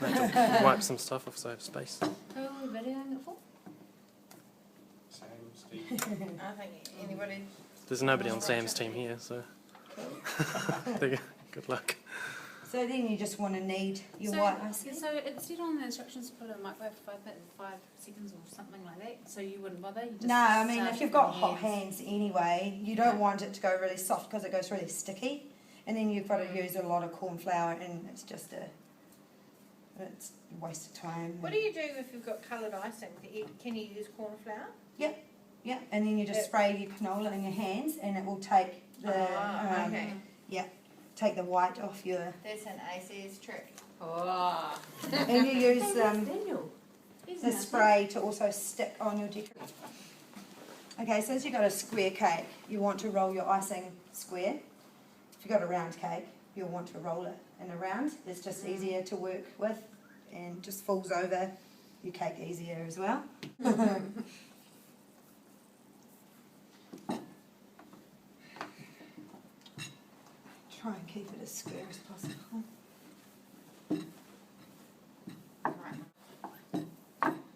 wipe some stuff off so I have space. Who are we videoing it for? Sam, Steve. I think anybody. There's nobody on Sam's team here, so good luck. So then you just want to knead your So- white icing. So it said on the instructions to put it in the microwave for 5 seconds or something like that. So you wouldn't bother? You just No, I mean, start if you've it got with hot hands anyway, you don't want it to go really soft because it goes really sticky. And then you've got to use a lot of corn flour and it's just it's a waste of time. What do you do if you've got coloured icing? Can you use corn flour? Yeah, and then you just spray your canola in your hands and it will take the Okay. take the white off your. That's an ACS trick. Oh. And you use Daniel. the spray to also stick on your decoration. Okay, since you've got a square cake, you want to roll your icing square. If you've got a round cake, you'll want to roll it in a round. It's just easier to work with and just falls over your cake easier as well. Try and keep it as square as possible.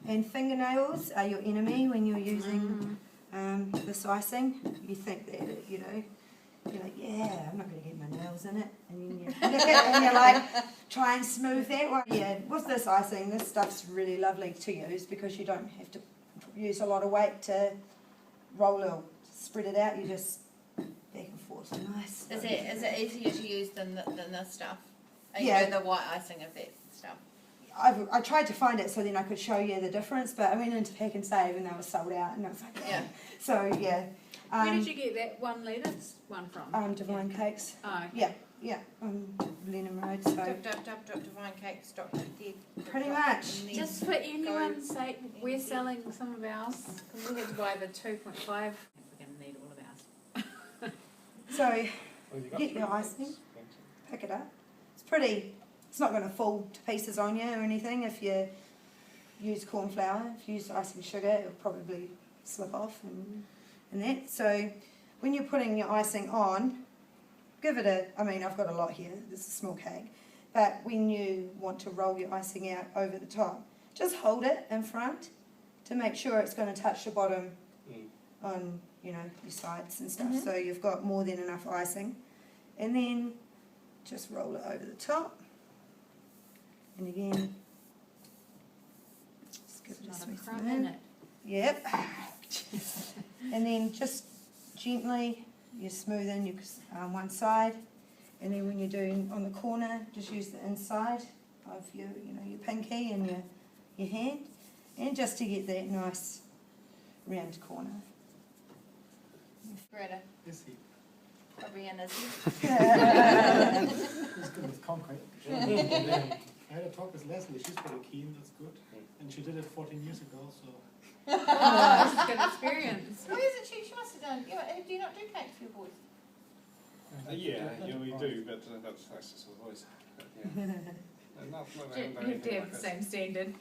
And fingernails are your enemy when you're using this icing. You think that, you're like, yeah, I'm not going to get my nails in it. And then you look at it and you're like, try and smooth that one. Yeah, with this icing, this stuff's really lovely to use because you don't have to use a lot of weight to roll or spread it out. You just back and forth, nice. Is it easier to use than this stuff? Yeah. The white icing of that stuff. I tried to find it so then I could show you the difference, but I went into Pack and Save and they were sold out, and I was like, Yeah. So yeah. Where did you get that 1 litre one from? Divine Cakes. Oh, okay. Yeah, Lenham Road. So Divinecakes.dead. pretty much. Just for anyone's sake, we're selling some of ours because we had to buy the 2.5. We're going to need all of ours. So Well, you got get your 3 icing, minutes. pick it up. It's pretty. It's not going to fall to pieces on you or anything if you use corn flour. If you use icing sugar, it'll probably slip off and that. So when you're putting your icing on, give it I mean, I've got a lot here. This is a small cake. But when you want to roll your icing out over the top, just hold it in front to make sure it's going to touch the bottom on, your sides and stuff. So you've got more than enough icing. And then just roll it over the top. And again, just give it a Not a sweet crumb spin. in it. Yep. And then just gently, you smoothen your one side. And then when you're doing on the corner, just use the inside of your pinky and your hand. And just to get that nice round corner. Greta, Is he? probably in his. He's good with concrete. I had a talk with Leslie, she's pretty keen, that's good. And she did it 14 years ago, so. Oh, this is good experience. Why isn't she? She must have done. Do you not do cakes for your boys? Yeah, we do, but that's just a voice. Yeah. You have to have the same standard.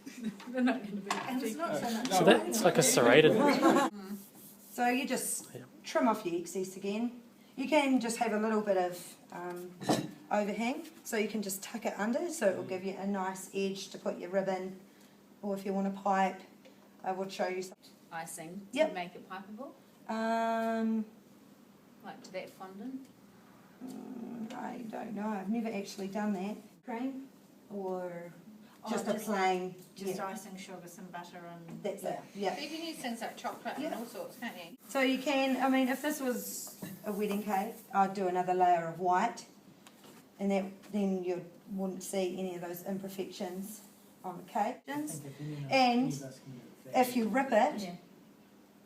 They're not going to be. And it's not so much. So that's like a serrated. So you just trim off your excess again. You can just have a little bit of overhang, so you can just tuck it under, so it will give you a nice edge to put your ribbon, or if you want a pipe, I will show you. Icing Yep. to make it pipeable, Um, like to that fondant. I don't know. I've never actually done that. Cream or just a just plain. Just yeah, icing, sugar, some butter, and. that's it. Yeah. So you can use things like chocolate and Yeah. all sorts, can't you? So you can. I mean, if this was a wedding cake, I'd do another layer of white, and then you wouldn't see any of those imperfections on the cake. And if you rip it, Yeah.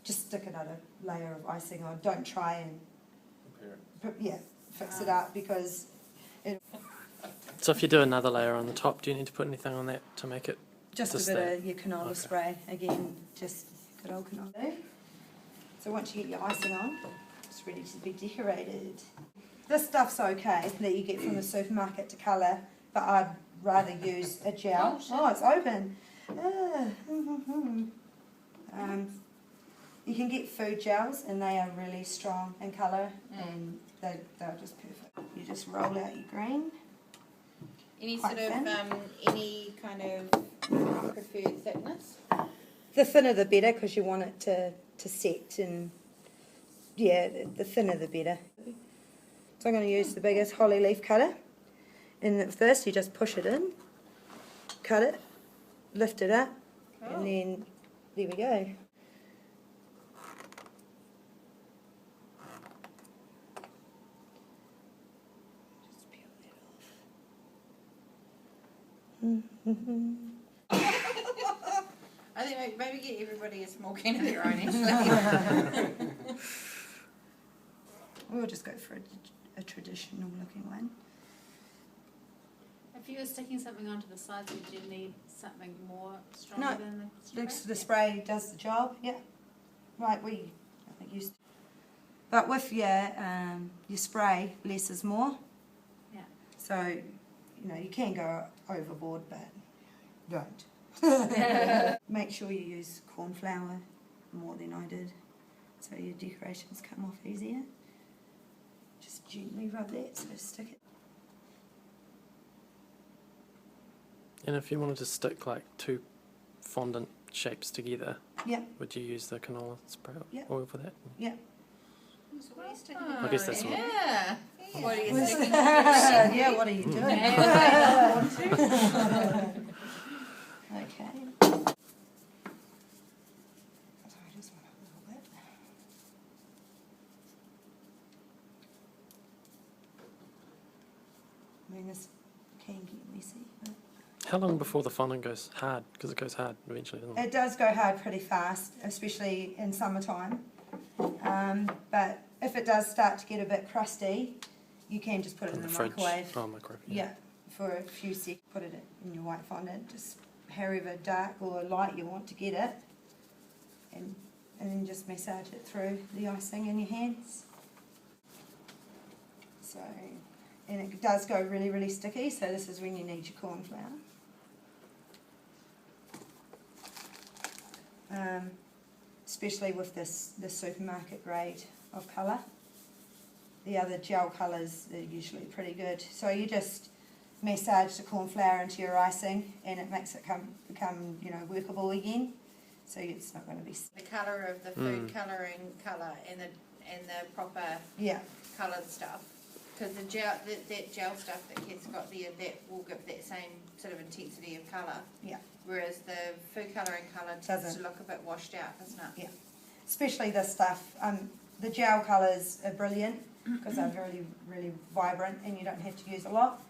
just stick another layer of icing on. Don't try and Compare it. fix it up because So if you do another layer on the top, do you need to put anything on that to make it? just Just a bit that. of your canola Okay. spray again, just good old canola. So once you get your icing on, it's ready to be decorated. This stuff's okay that you get from the supermarket to colour, but I'd rather use a gel. Oh, it's open. You can get food gels and they are really strong in colour and they're just perfect. You just roll out your green. Any Quite sort of thin. any kind preferred thickness? The thinner the better, because you want it to set, and yeah, the thinner the better. So I'm going to use the biggest holly leaf cutter, and at first you just push it in, cut it, lift it up, and then there we go. Just peel that off. I think maybe get everybody a small can of their own actually. We'll just go for a traditional looking one. If you were sticking something onto the sides, would you need something more No, stronger than the spray? The spray does the job, yeah. Like we, I think, used to. But with your spray, less is more. Yeah. So, you know, you can go overboard, but don't. Make sure you use corn flour more than I did, so your decorations come off easier. Just gently rub that, so stick it. And if you wanted to stick like two fondant shapes together, Yeah, would you use the canola spray Yeah. oil for that? yeah. So what are you sticking? I guess that's what- Yeah. What are you Yeah, sticking? yeah, what are you doing? Okay. Sorry, just went up a little bit. I mean, this can get messy, but How long before the fondant goes hard? Because it goes hard eventually, doesn't it? it does go hard pretty fast, especially in summertime. But if it does start to get a bit crusty, you can just put it in the fridge. microwave. Oh, microwave. Yeah, for a few seconds. Put it in your white fondant, just however dark or light you want to get it, and then just massage it through the icing in your hands. So, and it does go really, really sticky, so this is when you need your corn flour. Especially with this supermarket grade of colour. The other gel colours are usually pretty good. So you just massage the corn flour into your icing, and it makes it become workable again. So it's not going to be The colour of the food colouring colour and the proper yeah. coloured stuff. Because the gel, that gel stuff that Kate's got there, that will give that same sort of intensity of colour. Yeah. Whereas the food colouring colour tends Doesn't. to look a bit washed out, doesn't it? Yeah. Especially this stuff. The gel colours are brilliant because they're really, really vibrant, and you don't have to use a lot.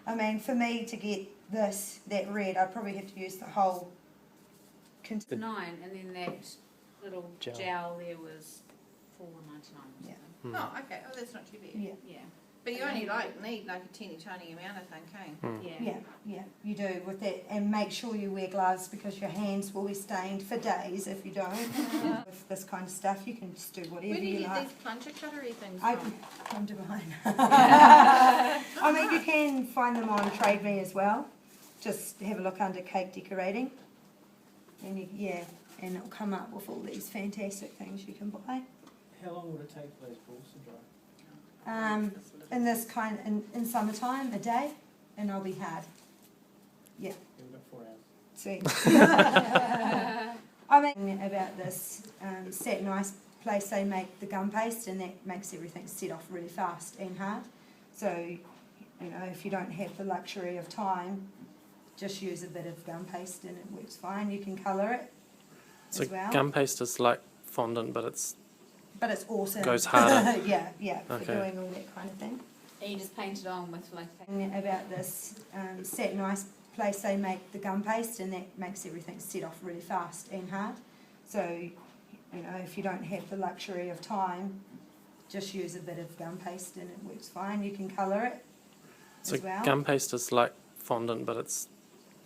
I mean, for me to get that red, I'd probably have to use the whole. $9, and then that little Gel. gel there was $4.99 or Yeah. something. Oh, okay. Oh, that's not too bad. Yeah. Yeah. But you only need like a teeny tiny amount, I think, eh? Yeah. Yeah, you do with that, and make sure you wear gloves because your hands will be stained for days if you don't. With this kind of stuff, you can just do whatever Where do you you get like. these plunger cuttery things I from? come to mine. I mean, you can find them on Trade Me as well. Just have a look under cake decorating, and and it'll come up with all these fantastic things you can buy. How long would it take for those balls to dry? In this in summertime, a day, and I'll be hard. Yeah. In about 4 hours. Sweet. I mean about this Satin Ice place, they make the gum paste, and that makes everything set off really fast and hard. So, if you don't have the luxury of time, just use a bit of gum paste and it works fine. You can colour it So as well. gum paste is like fondant, but it's awesome. goes harder. yeah, for Okay. doing all that kind of thing. And you just paint it on with like And about this Satin Ice place, they make the gum paste, and that makes everything set off really fast and hard. So, if you don't have the luxury of time, just use a bit of gum paste and it works fine. You can colour it so as well. gum paste is like fondant, but it's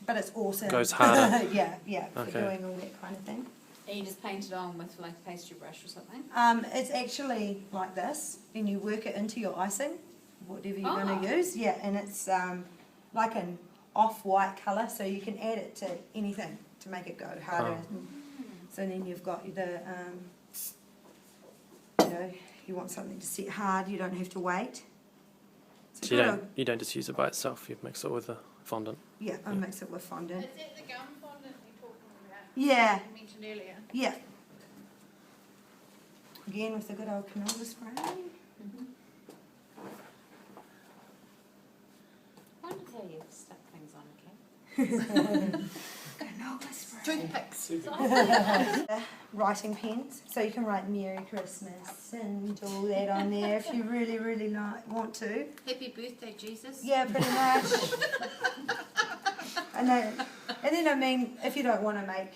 But awesome. goes harder. yeah, for Okay. doing all that kind of thing. and you just paint it on with like a pastry brush or something. It's actually like this, and you work it into your icing, whatever you're going Oh. to use. Yeah, and it's like an off-white colour, so you can add it to anything to make it go harder. Oh. So then you've got the, you want something to set hard, you don't have to wait. So so you got don't you don't just use it by itself. You mix it with the fondant. yeah, I mix it with fondant. Is that the gum fondant you're Yeah, you mentioned earlier. yeah. Again with the good old canola spray. I wonder how you stuck things on a cake. Canola spray. Toothpicks. Writing pens, so you can write Merry Christmas and all that on there if you really, really want to. Happy birthday, Jesus. Yeah, pretty much. I know. And then, I mean, if you don't want to make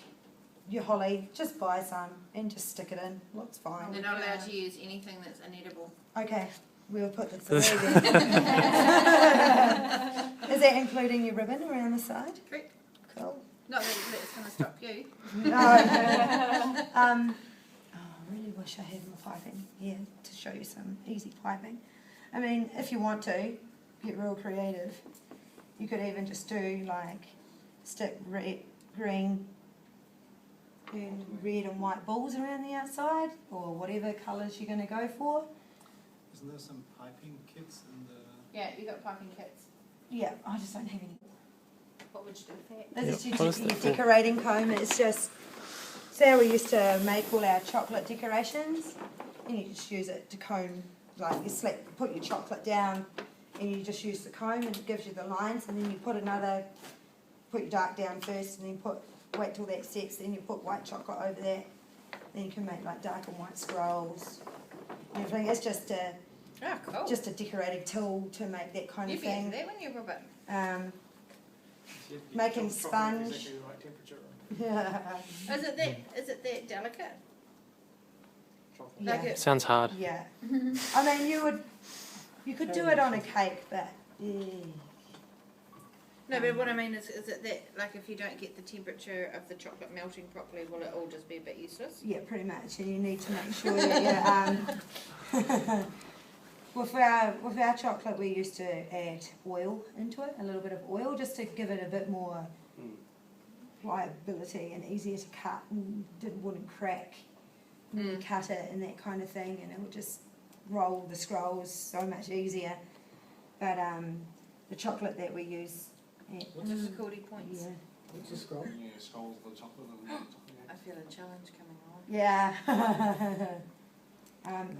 your holly, just buy some and just stick it in. Looks fine. They're not allowed to use anything that's inedible. Okay, we'll put this away then. Is that including your ribbon around the side? Correct. Cool. Not that it's going to stop you. No. Oh, I really wish I had my piping here to show you some easy piping. I mean, if you want to get real creative, you could even just do like stick red, green, and red and white balls around the outside, or whatever colours you're going to go for. Isn't there some piping kits in the... Yeah, you got piping kits. Yeah, I just don't have any. What would you do with that? This Yep. is What is your that for? decorating comb. It's just, say we used to make all our chocolate decorations, and you just use it to comb, like you put your chocolate down, and you just use the comb, and it gives you the lines, and then you put your dark down first, and then wait till that sets, then you put white chocolate over that, then you can make like dark and white scrolls, and everything. It's just a Cool. just a decorating tool to make that kind You'd of be into thing. that, wouldn't you, Robert? Making sponge. Exactly the right temperature. Is it that delicate? Chocolate. Like Yeah. it, Sounds hard. Yeah. I mean, you could do it on a cake, but no, but what I mean is it that, like, if you don't get the temperature of the chocolate melting properly, will it all just be a bit useless? yeah, pretty much. And you need to make sure that with our chocolate, we used to add oil into it, a little bit of oil, just to give it a bit more pliability and easier to cut, and wouldn't crack when you cut it and that kind of thing, and it would just roll the scrolls so much easier. But the chocolate that we use, Just Cody points. yeah. What's the scroll? Yeah, skulls of the chocolate and I feel a challenge coming on. Yeah.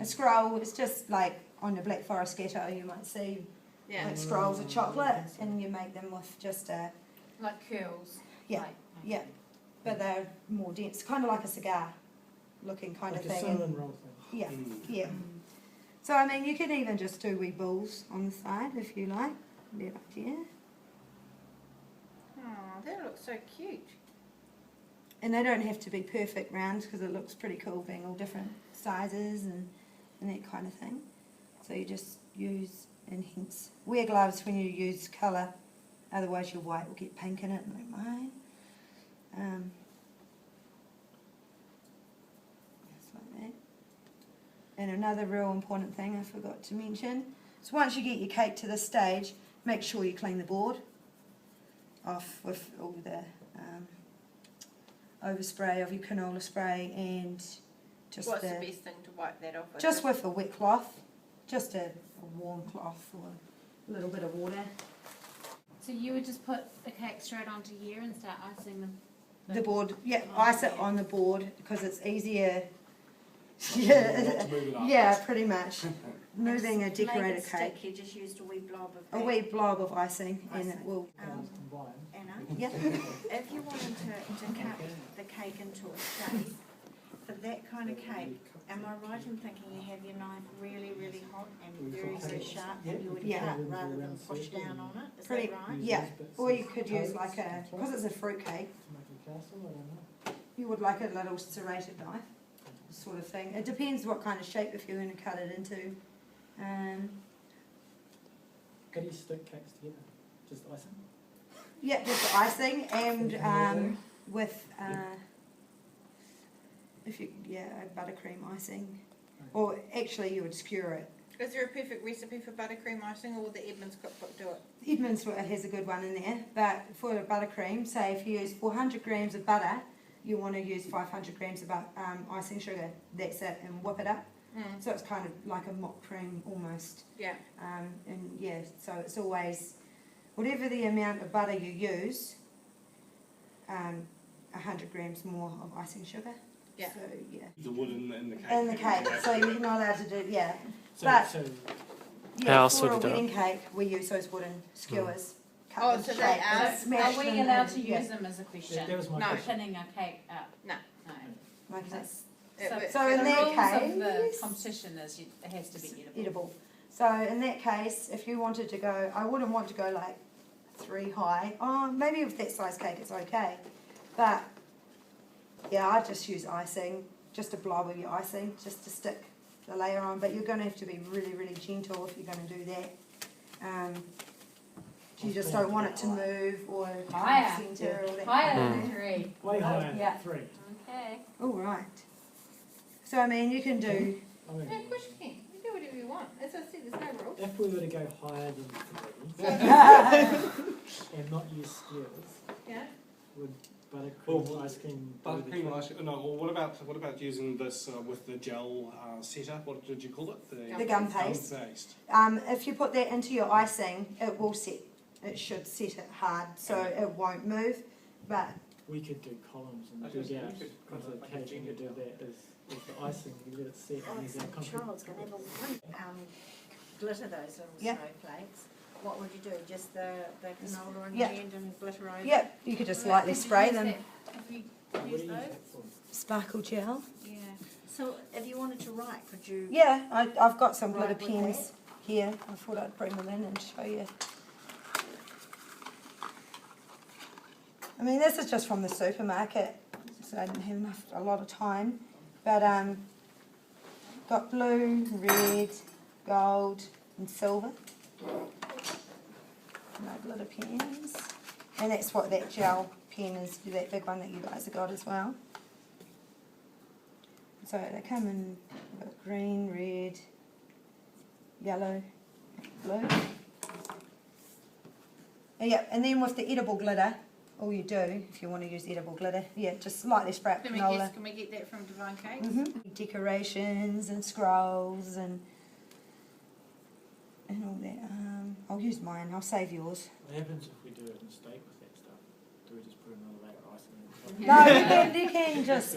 A scroll, it's just like on the Black Forest ghetto, you might see Yeah. like scrolls of chocolate, and you make them with just a, Like curls. Yeah. Like, yeah, but they're more dense, kind of like a cigar looking kind Like of a thing. cinnamon roll thing. Yeah, yeah. So I mean, you can even just do wee balls on the side if you like. That idea. Oh, that looks so cute. And they don't have to be perfect rounds because it looks pretty cool being all different sizes and that kind of thing. So you just use, and hence, wear gloves when you use colour, otherwise your white will get pink in it, like mine. Just like that. And another real important thing I forgot to mention is once you get your cake to this stage, make sure you clean the board off with all the overspray of your canola spray, and just What's the best thing to wipe that off with? just with a wet cloth, just a warm cloth or a little bit of water. So you would just put the cake straight onto here and start icing them? The board, yeah, ice it on the board because it's easier. Not Yeah, to move it up. yeah, pretty much. Moving a decorated cake, You just used a wee blob of a that. wee blob of icing, and it will. Combine. Anna, Yeah. if you wanted to cut the cake into a shape, for that kind of cake, am I right in thinking you have your knife really, really hot and very, very sharp, and you would Yeah. cut rather than push down on it? Is Pretty- that right? Yeah, or you could use like a, because it's a fruit cake, To make a castle, I don't know. you would like a little serrated knife, sort of thing. It depends what kind of shape if you're going to cut it into. How do you stick cakes together? Just icing? Yeah, just the icing and with if you a buttercream icing, or actually you would skewer it. Is there a perfect recipe for buttercream icing, or will the Edmonds cookbook do it? Edmonds has a good one in there, but for the buttercream, say if you use 400 grams of butter, you want to use 500 grams of icing sugar. That's it, and whip it up. So it's kind of like a mock cream almost. Yeah. And yeah, so it's always whatever the amount of butter you use. 100 grams more of icing sugar. Yeah. So yeah. The wood in the cake. In the cake, so you're not allowed to do, yeah. So, But- so Yeah, How else for would a you do it? wedding cake, we use those wooden skewers. Cut Oh, them so they straight, are- and smash Are we them allowed in, to yeah. use them as a question? that was my No. question. Pinning a cake up? No. No. Like that. That's, It- So in the that rules case- of the competition is it has to be edible. Edible. So in that case, if you wanted to go, I wouldn't want to go like 3 high. Oh, maybe with that size cake it's okay. But yeah, I'd just use icing, just a blob of your icing, just to stick the layer on. But you're going to have to be really, really gentle if you're going to do that. You just don't want it to move or Higher. centre or that. Higher Mm. than 3. Way higher yeah. than 3. Okay. All right. So I mean, you can do. I mean, No, of course you can. You do whatever you want. As I said, there's no rules. if we were to go higher than 3 and not use skewers, Yeah. would buttercream Well, ice cream be Buttercream the ice. No. Well, what about using this with the gel setter? What did you call it? The gum paste. Gum paste. If you put that into your icing, it will set. It should set it hard, so it won't move. But We could do columns and I do just- that you could with put the like a cake, and ginger you do gel. that as the icing, you let it set and use that concrete. Charles, can I have a glitter those little Yeah. snowflakes? What would you do? Just the canola on Yeah. the end and glitter over? yep, you could just lightly spray them. If you What do you use use those? that for? Sparkle gel. Yeah. So if you wanted to write, could you? Yeah, I've got some glitter Right, with pens here. I thought I'd bring them in and show you. I mean, this is just from the supermarket, so I didn't have a lot of time. But got blue, red, gold, and silver. My glitter pens, and that's what that gel pen is. That big one that you guys have got as well. So they come in green, red, yellow, blue. Yeah, and then with the edible glitter, all you do, if you want to use edible glitter, yeah, just lightly spray it Can we canola. get that from Divine Cakes? Decorations and scrolls and all that. I'll use mine. I'll save yours. What happens if we do a mistake with that stuff? Do we just put another layer of icing on top? No, you can just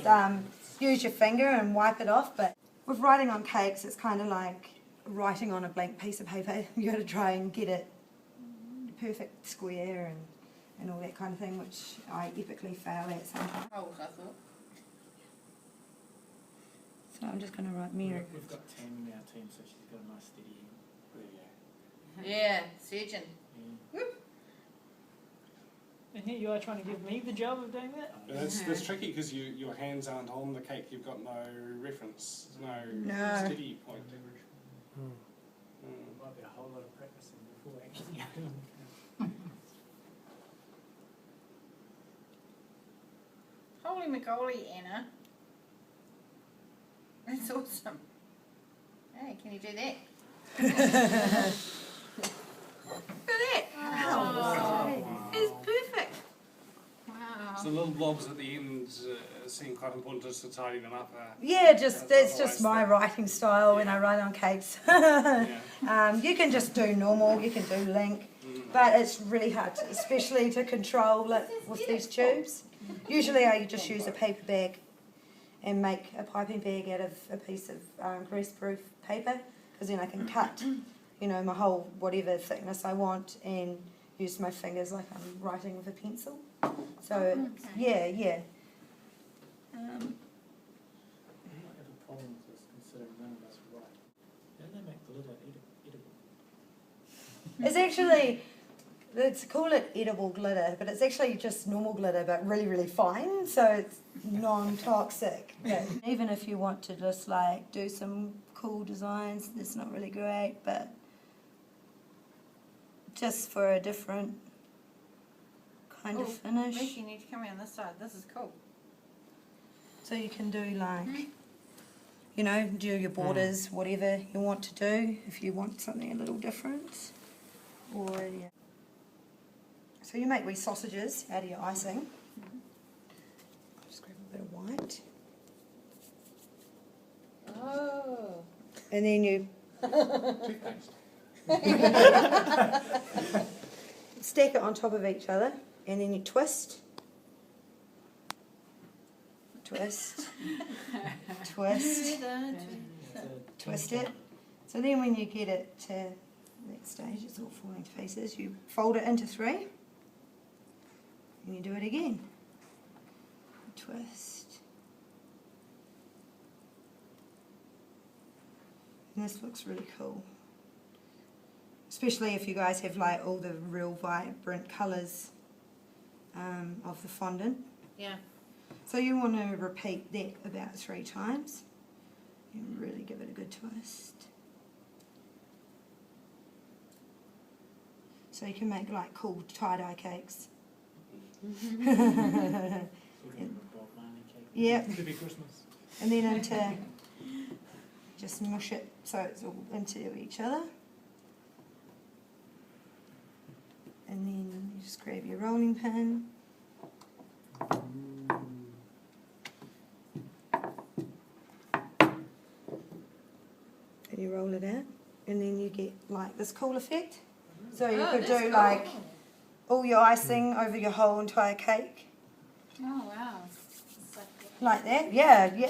use your finger and wipe it off. But with writing on cakes, it's kind of like writing on a blank piece of paper. You got to try and get it perfect square and all that kind of thing, which I epically fail at sometimes. Holes, I thought. So I'm just going to write mirror. We've got Tam in our team, so she's got a nice steady hand. Yeah, surgeon. Yeah. And here you are trying to give me the job of doing that? That's tricky because your hands aren't on the cake. You've got no reference, no No. steady point. Hmm. There might be a whole lot of practicing before actually going on. Holy McGoly, Anna. That's awesome. Hey, can you do that? Look at that. Oh. It's perfect. So Wow. the little blobs at the end seem quite important just to tidy them up. Yeah, just That's that's just otherwise my they- writing style when I write on cakes. Yeah. You can just do normal, you can do link, but it's really hard, especially to control it with these tubes. Usually I just use a paper bag and make a piping bag out of a piece of greaseproof paper, because then I can cut, my whole whatever thickness I want and use my fingers like I'm writing with a pencil. So it's, yeah. We might have a problem with this considering none of us write. How do they make glitter edible? It's actually, let's call it edible glitter, but it's actually just normal glitter, but really, really fine, so it's non-toxic. Yeah. Even if you want to just like do some cool designs, it's not really great, but just for a different kind of finish. Miss, you need to come around this side. This is cool. So you can do like, do your borders, whatever you want to do, if you want something a little different. Or, yeah. So you make wee sausages out of your icing. Just grab a bit of white. Oh. And then you Toothpaste. stack it on top of each other, and then you twist. twist, twist, twist it. So then when you get it to that stage, it's all falling to pieces, you fold it into 3 and you do it again. Twist. And this looks really cool. Especially if you guys have like all the real vibrant colours of the fondant. Yeah. So you want to repeat that about 3 times and really give it a good twist. So you can make like cool tie-dye cakes. Yeah. Could be Christmas. And then into, just mush it so it's all into each other. And then you just grab your rolling pin. And you roll it out. And then you get like this cool effect. So you could do like all your icing over your whole entire cake. Oh, wow. Like that, yeah. Do you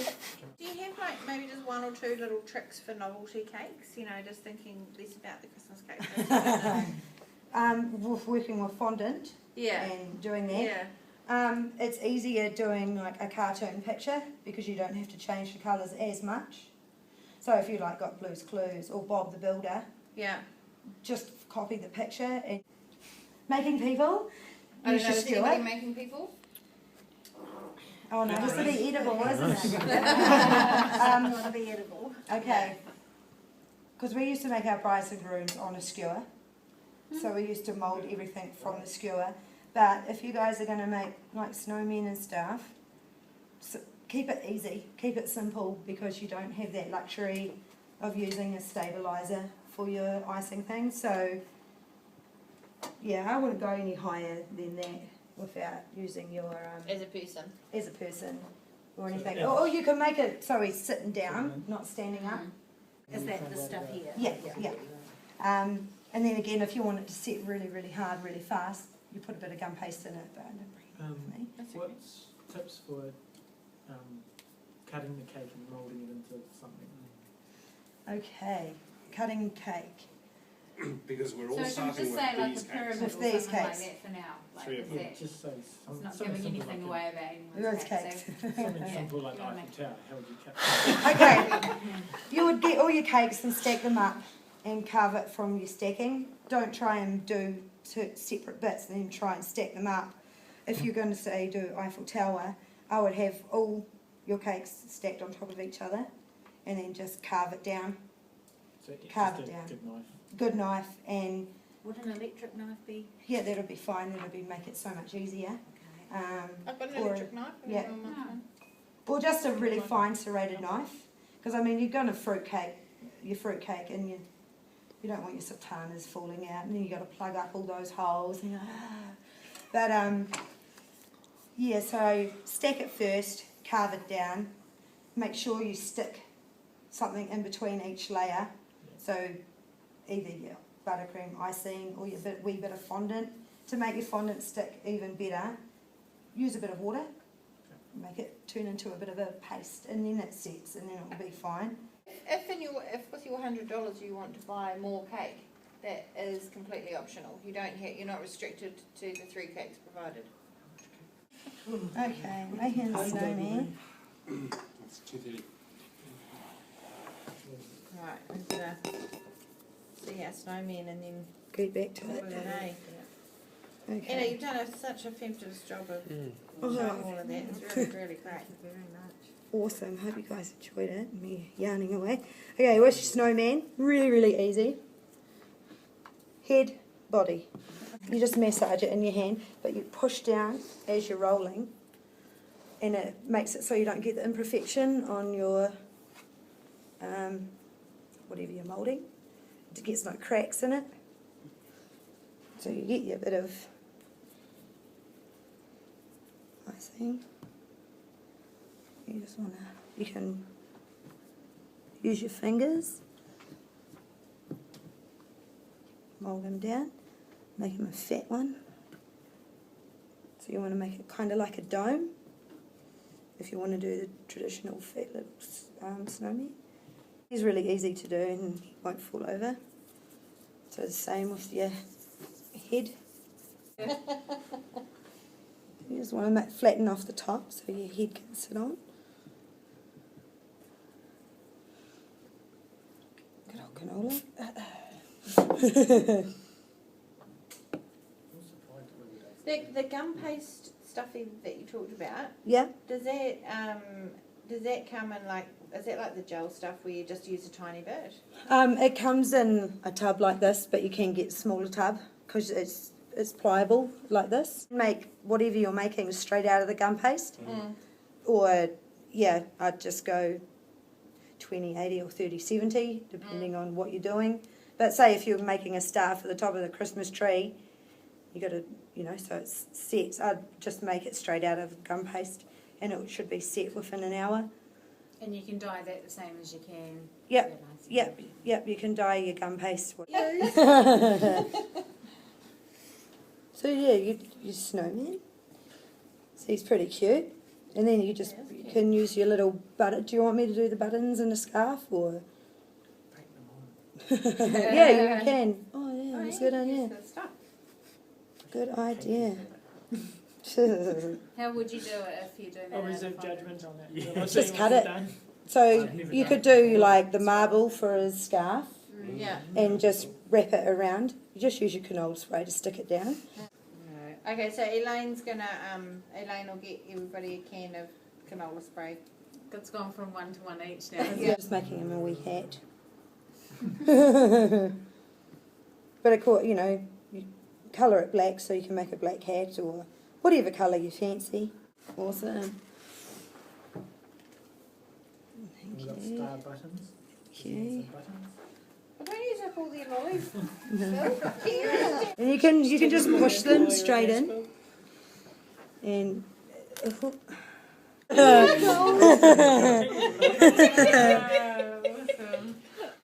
have like maybe just 1 or 2 little tricks for novelty cakes? You know, just thinking less about the Christmas cake. Working with fondant Yeah. and doing that. Yeah. It's easier doing like a cartoon picture because you don't have to change the colours as much. So if you like got Blue's Clues or Bob the Builder, Yeah. just copy the picture and making people. I You don't know, should is do anybody it. making people? Oh no, this will be edible, isn't it? Got to be edible. Okay. Because we used to make our brides and grooms on a skewer. So we used to mould everything from the skewer. But if you guys are going to make like snowmen and stuff, keep it easy, keep it simple because you don't have that luxury of using a stabiliser for your icing thing. So yeah, I wouldn't go any higher than that without using your As a person. as a person or anything. Yeah. Or you can make it so he's sitting down, not standing up. Is that the stuff here? Yeah, yeah. And then again, if you want it to set really, really hard, really fast, you put a bit of gum paste in it, but I didn't bring it with me. That's okay. What's tips for cutting the cake and moulding it into something? Okay, cutting cake. Because we're all So should we starting just with say like these a cakes. pyramid or With something these like cakes. that for now? Like, Three or is four. that- Just say it's something not simple giving anything like away about Those anyone's cake. cakes. something Yeah. simple like You wanna Eiffel Tower. How would you cut that? Okay, you would get all your cakes and stack them up and carve it from your stacking. Don't try and do two separate bits and then try and stack them up. If you're going to say do Eiffel Tower, I would have all your cakes stacked on top of each other and then just carve it down. So it's Carve just it a down. good knife. Good knife and Would an electric knife be? yeah, that'll be fine. That'll be make it so much easier. Okay. I've got an Or- electric knife. yeah. On my No. phone. Or just a really fine serrated knife. Because I mean, you're going to your fruit cake, and you don't want your sultanas falling out, and then you got to plug up all those holes. And, But yeah, so stack it first, carve it down, make sure you stick something in between each layer. So either your buttercream icing or your wee bit of fondant. To make your fondant stick even better, use a bit of water. Make it turn into a bit of a paste, and then it sets, and then it will be fine. If with your $100 you want to buy more cake, that is completely optional. You're not restricted to the 3 cakes provided. Okay, making a snowman. It's 2:30. Right, I'm gonna see our snowman and then Get back to call it. it a day. Okay. You've done such a fabulous job of Oh, showing all of that. It's really, really great. Very much. awesome. Hope you guys enjoyed it. Me yarning away. Okay, what's your snowman? Really, really easy. Head, body. You just massage it in your hand, but you push down as you're rolling, and it makes it so you don't get the imperfection on your whatever you're moulding. It gets no cracks in it. So you get your bit of icing. You can use your fingers, mould them down, make them a fat one. So you want to make it kind of like a dome, if you want to do the traditional fat little snowman. He's really easy to do and he won't fall over. So the same with your head. You just want to flatten off the top so your head can sit on. Good old canola. The gum paste stuffing that you talked about, Yeah. does that come in like, is that like the gel stuff where you just use a tiny bit? It comes in a tub like this, but you can get a smaller tub because it's pliable like this. Make whatever you're making straight out of the gum paste, or yeah, I'd just go 20-80 or 30-70 depending on what you're doing. But say if you're making a star for the top of the Christmas tree, you got to, so it's set. I'd just make it straight out of gum paste, and it should be set within an hour. And you can dye that the same as you can. Yep, yep. You can dye your gum paste. So yeah, you snowman. So he's pretty cute, and then you can use your little button. Do you want me to do the buttons and the scarf, or? Yeah, you can. Oh yeah, that's a good idea. Good idea. How would you do it if you're doing that? I'll out of reserve fondant? judgment on that. Yeah. I've Just seen cut what it. you've done. So you could do like the marble for his scarf, Yeah. and just wrap it around. You just use your canola spray to stick it down. Okay, so Elaine will get everybody a can of canola spray. It's gone from 1 to 1 each now. Yeah. Just making him a wee hat. But of course, you colour it black so you can make a black hat or whatever colour you fancy. Awesome. We've got Thank you. star buttons. Okay. Buttons. Well, don't use up all their lollies. And you can just push them straight in. And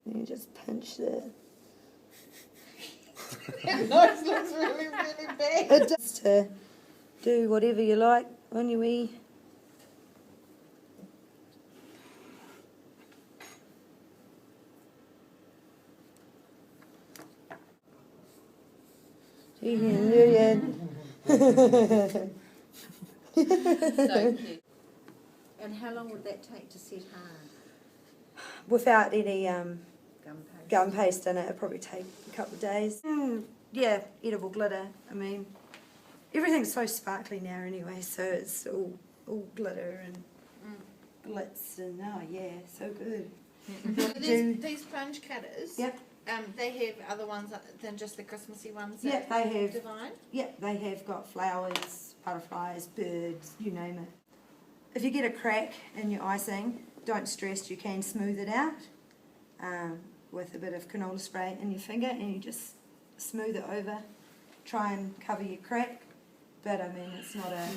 you just pinch the. That nose looks really, really bad. It does to do whatever you like on your wee. So cute. And how long would that take to set hard? Without any Gum paste? gum paste in it, it'd probably take a couple of days. Yeah, edible glitter. I mean, everything's so sparkly now anyway, so it's all glitter and glitz and oh yeah, so good. These plunge cutters, Yep. they have other ones than just the Christmassy ones. Yep, they have. Divine. Yep, they have got flowers, butterflies, birds, you name it. If you get a crack in your icing, don't stress, you can smooth it out with a bit of canola spray in your finger and you just smooth it over. Try and cover your crack, but I mean, it's not a...